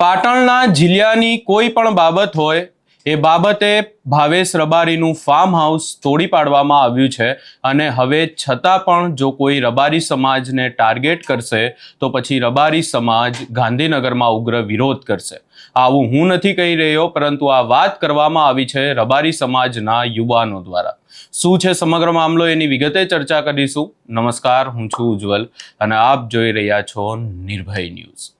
પાટણના જિલ્લાની કોઈ પણ બાબત હોય એ બાબતે ભાવેશ રબારીનું ફાર્મ હાઉસ તોડી પાડવામાં આવ્યું છે અને હવે છતાં પણ જો કોઈ રબારી સમાજને ટાર્ગેટ કરશે તો પછી રબારી સમાજ ગાંધીનગરમાં ઉગ્ર વિરોધ કરશે। આવું હું નથી કહી રહ્યો, પરંતુ આ વાત કરવામાં આવી છે રબારી સમાજના યુવાનો દ્વારા। શું છે સમગ્ર મામલો એની વિગતે ચર્ચા કરીશું। નમસ્કાર, હું છું ઉજ્જવલ અને આપ જોઈ રહ્યા છો નિર્ભય ન્યૂઝ।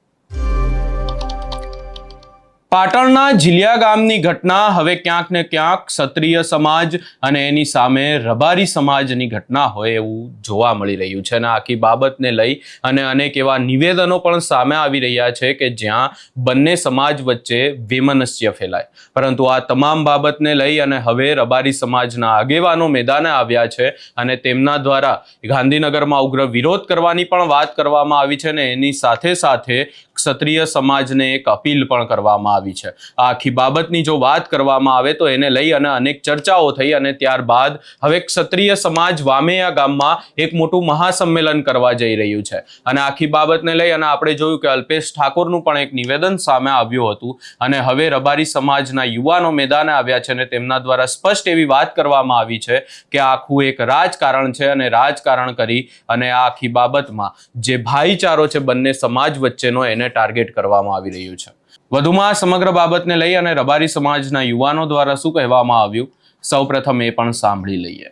પાટણના જીલિયા ગામની ઘટના હવે ક્યાંક ને ક્યાંક ક્ષત્રિય સમાજ અને એની સામે રબારી સમાજની ઘટના હોય એવું જોવા મળી રહ્યું છે અને આખી બાબતને લઈ અને અનેક એવા નિવેદનો પણ સામે આવી રહ્યા છે કે જ્યાં બંને સમાજ વચ્ચે વૈમનસ્ય ફેલાય। પરંતુ આ તમામ બાબતને લઈ અને હવે રબારી સમાજના આગેવાનો મેદાને આવ્યા છે અને તેમના દ્વારા ગાંધીનગરમાં ઉગ્ર વિરોધ કરવાની પણ વાત કરવામાં આવી છે અને એની સાથે સાથે ક્ષત્રિય સમાજને એક અપીલ પણ કરવામાં આવી છે। આ આખી બાબતની જો વાત કરવામાં આવે તો એને લઈ અને અનેક ચર્ચાઓ થઈ અને ત્યારબાદ હવે ક્ષત્રિય સમાજ વામેયા ગામમાં એક મોટું મહાસંમેલન કરવા જઈ રહ્યું છે અને આખી બાબતને લઈ અને આપણે જોયું કે અલ્પેશ ઠાકોરનું પણ એક નિવેદન સામે આવ્યું હતું અને હવે રબારી સમાજના યુવાનો મેદાને આવ્યા છે અને તેમના દ્વારા સ્પષ્ટ એવી વાત કરવામાં આવી છે કે આખું એક રાજકારણ છે અને રાજકારણ કરી અને આ આખી બાબતમાં જે ભાઈચારો છે બંને સમાજ વચ્ચેનો એને ટાર્ગેટ કરવામાં આવી રહ્યું છે। વધુમાં સમગ્ર બાબતને લઈ અને રબારી સમાજના યુવાનો દ્વારા શું કહેવામાં આવ્યું, સૌપ્રથમ એ પણ સાંભળી લઈએ।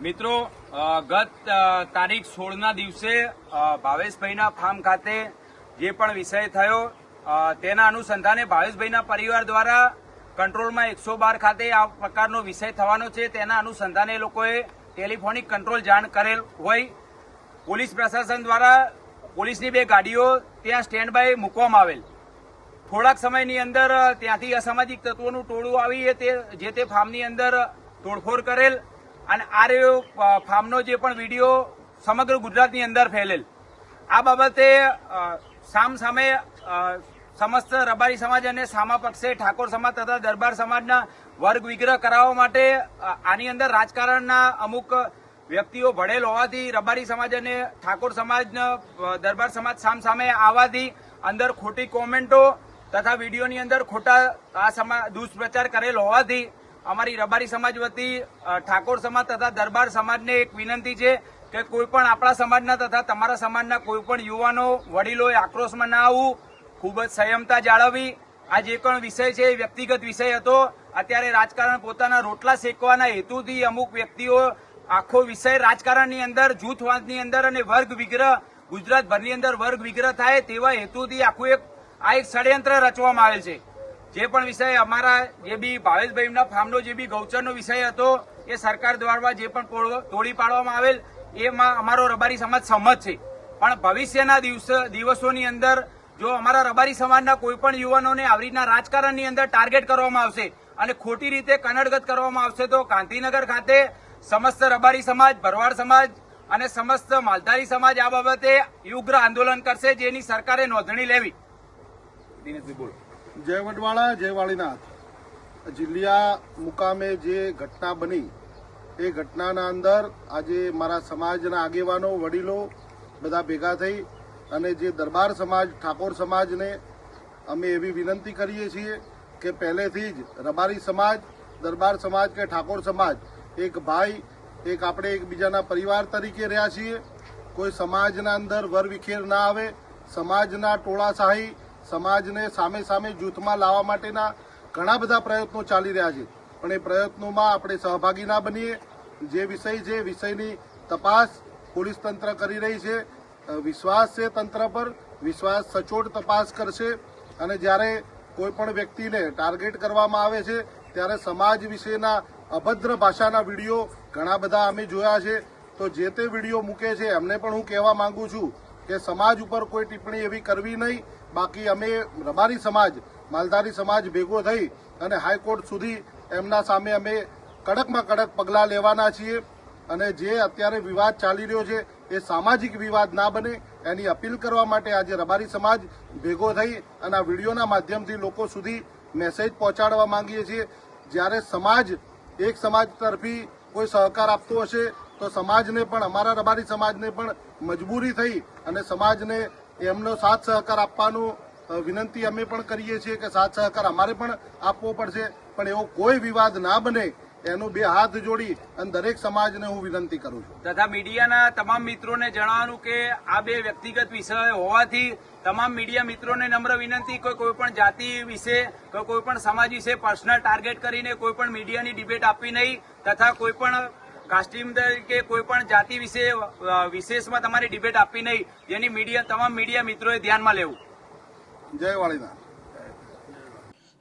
મિત્રો, ગત તારીખ 16ના દિવસે ભાવેશભાઈના ફાર્મ ખાતે જે પણ વિષય થયો તેના અનુસંધાને ભાવેશભાઈના પરિવાર દ્વારા કંટ્રોલમાં 112 ખાતે આ પ્રકારનો વિષય થવાનો છે તેના અનુસંધાને એ લોકોએ ટેલિફોનિક કંટ્રોલ જાણ કરેલ હોય। પોલીસ પ્રશાસન દ્વારા પોલીસની 2 ગાડીઓ ત્યાં સ્ટેન્ડ બાય મૂકવામાં આવેલ। થોડાક સમયની અંદર ત્યાંથી અસામાજિક તત્વોનું ટોળું આવી જે તે ફાર્મની અંદર તોડફોડ કરેલ અને આ રહ્યો ફાર્મનો જે પણ વિડીયો સમગ્ર ગુજરાતની અંદર ફેલેલ। આ બાબતે સામે સમસ્ત રબારી સમાજ અને સામા પક્ષે ઠાકોર સમાજ તથા દરબાર સમાજના વર્ગ વિગ્રહ કરાવવા માટે આની અંદર રાજકારણના અમુક વ્યક્તિઓ ભળેલ હોવાથી રબારી સમાજ અને ઠાકોર સમાજના દરબાર સમાજ સામે આવવાથી અંદર ખોટી કોમેન્ટો તથા વિડીયોની અંદર ખોટા દુષ્પ્રચાર કરેલ હોવાથી અમારી રબારી સમાજ વતી ઠાકોર સમાજ તથા દરબાર સમાજને એક વિનંતી છે કે કોઈ પણ આપણા સમાજના તથા તમારા સમાજના કોઈ પણ યુવાનો વડીલોએ આક્રોશમાં ના આવવું, ખૂબ જ સંયમતા જાળવવી। આ જે પણ વિષય છે એ વ્યક્તિગત વિષય હતો। અત્યારે રાજકારણ પોતાના રોટલા શેકવાના હેતુથી અમુક વ્યક્તિઓ આખો વિષય રાજકારણની અંદર જૂથવાદની અંદર અને વર્ગ વિગ્રહ ગુજરાતભરની અંદર વર્ગ વિગ્રહ થાય તેવા હેતુથી આખું એક ષડયંત્ર રચવામાં આવેલ છે। જે પણ વિષય અમારા જે બી ભાવેશભાઈના ફાર્મનો જે બી ગૌચરનો વિષય હતો એ સરકાર દ્વારા જે પણ તોડી પાડવામાં આવેલ એમાં અમારો રબારી સમાજ સહમત છે। પણ ભવિષ્યના દિવસોની અંદર જો અમારા રબારી સમાજના કોઈ પણ યુવાનોને આવી રીતના રાજકારણની અંદર ટાર્ગેટ કરવામાં આવશે અને ખોટી રીતે કનડગત કરવામાં આવશે તો ગાંધીનગર ખાતે સમસ્ત રબારી સમાજ, ભરવાડ સમાજ અને સમસ્ત માલધારી સમાજ આ બાબતે ઉગ્ર આંદોલન કરશે, જેની સરકારે નોંધણી લેવી। જય વડવાળા, જય વાળીનાથ। જીલિયા મુકામે જે ઘટના બની એ ઘટનાના અંદર આજે મારા સમાજના આગેવાનો, વડીલો બધા ભેગા થઈ અને જે દરબાર સમાજ, ઠાકોર સમાજને અમે એવી વિનંતી કરીએ છીએ કે પહેલેથી જ રબારી સમાજ, દરબાર સમાજ કે ઠાકોર સમાજ એક ભાઈ, એક આપણે એકબીજાના પરિવાર તરીકે રહ્યા છીએ। કોઈ સમાજના અંદર વરવિખેર ના આવે, સમાજના ટોળાશાહી, સમાજને સામે જૂથમાં લાવવા માટેના ઘણા બધા પ્રયત્નો ચાલી રહ્યા છે, પણ એ પ્રયત્નોમાં આપણે સહભાગી ના બનીએ। જે વિષય છે વિષયની તપાસ પોલીસ તંત્ર કરી રહી છે। વિશ્વાસ છે તંત્ર પર, વિશ્વાસ સચોટ તપાસ કરશે અને જ્યારે કોઈ પણ વ્યક્તિને ટાર્ગેટ કરવામાં આવે છે ત્યારે સમાજ વિશેના અભદ્ર ભાષાના વિડીયો ઘણા બધા અમે જોયા છે। તો જે તે વિડીયો મૂકે છે એમને પણ હું કહેવા માંગુ છું કે સમાજ ઉપર કોઈ ટિપ્પણી એવી કરવી નહીં। બાકી અમે રબારી સમાજ, માલધારી સમાજ ભેગો થઈ અને હાઈકોર્ટ સુધી એમના સામે અમે કડકમાં કડક પગલાં લેવાના છીએ અને જે અત્યારે વિવાદ ચાલી રહ્યો છે એ સામાજિક વિવાદ ના બને એની અપીલ કરવા માટે આજે રબારી સમાજ ભેગો થઈ અને આ વિડીયોના માધ્યમથી લોકો સુધી મેસેજ પહોંચાડવા માંગીએ છીએ। જ્યારે સમાજ એક સમાજ તરફી કોઈ સહકાર આપતો હશે તો સમાજને પણ, અમારા રબારી સમાજને પણ મજબૂરી થઈ અને સમાજને એમનો સાથ સહકાર આપવાનું વિનંતી અમે પણ કરીએ છીએ કે સાથ સહકાર અમારે પણ આપવો પડશે, પણ એવો કોઈ વિવાદ ના બને એનો બે હાથ જોડી અને દરેક સમાજને હું વિનંતી કરું છું. તથા મીડિયાના તમામ મિત્રોને જણાવવાનું કે આ બે વ્યક્તિગત વિષય હોવાથી તમામ મીડિયા મિત્રોને નમ્ર વિનંતી કોઈ પણ જાતિ વિશે કોઈ પણ સમાજ વિશે પર્સનલ ટાર્ગેટ કરીને કોઈ પણ મીડિયાની ડિબેટ આપવી નહીં, તથા કોઈ પણ કાસ્ટિંગ કે કોઈ પણ જાતિ વિશે વિશેષમાં તમારી ડિબેટ આપવી નહીં, જેની તમામ મીડિયા મિત્રોએ ધ્યાનમાં લેવું. જય વાળીનાથ.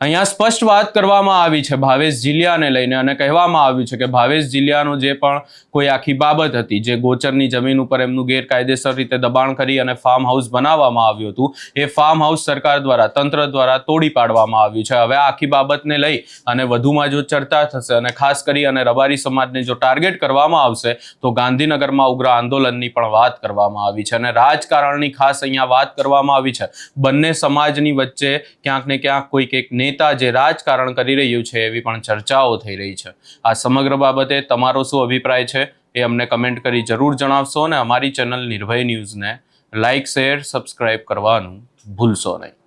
અહીંયા સ્પષ્ટ વાત કરવામાં આવી છે ભાવેશ જિલ્લાને લઈને, અને કહેવામાં આવ્યું છે કે ભાવેશ જિલ્લાનો જે પણ કોઈ આખી બાબત હતી, જે ગોચરની જમીન ઉપર એમનું ગેરકાયદેસર રીતે દબાણ કરી અને ફાર્મ હાઉસ બનાવવામાં આવ્યું હતું, એ ફાર્મ હાઉસ સરકાર દ્વારા, તંત્ર દ્વારા તોડી પાડવામાં આવ્યું છે. હવે આખી બાબતને લઈ અને વધુમાં જો ચર્ચા થશે અને ખાસ કરી અને રબારી સમાજને જો ટાર્ગેટ કરવામાં આવશે તો ગાંધીનગરમાં ઉગ્ર આંદોલનની પણ વાત કરવામાં આવી છે. અને રાજકારણની ખાસ અહીંયા વાત કરવામાં આવી છે. બંને સમાજની વચ્ચે ક્યાંક ને ક્યાંક કોઈક એક નેતા જે રાજકારણ કરી રહ્યું છે એવી પણ ચર્ચાઓ થઈ રહી છે. આ સમગ્ર બાબતે તમારો શું અભિપ્રાય છે એ અમને કમેન્ટ કરી જરૂર જણાવશો, અને અમારી ચેનલ નિર્ભય ન્યૂઝને લાઇક, શેર, સબસ્ક્રાઇબ કરવાનું ભૂલશો નહીં.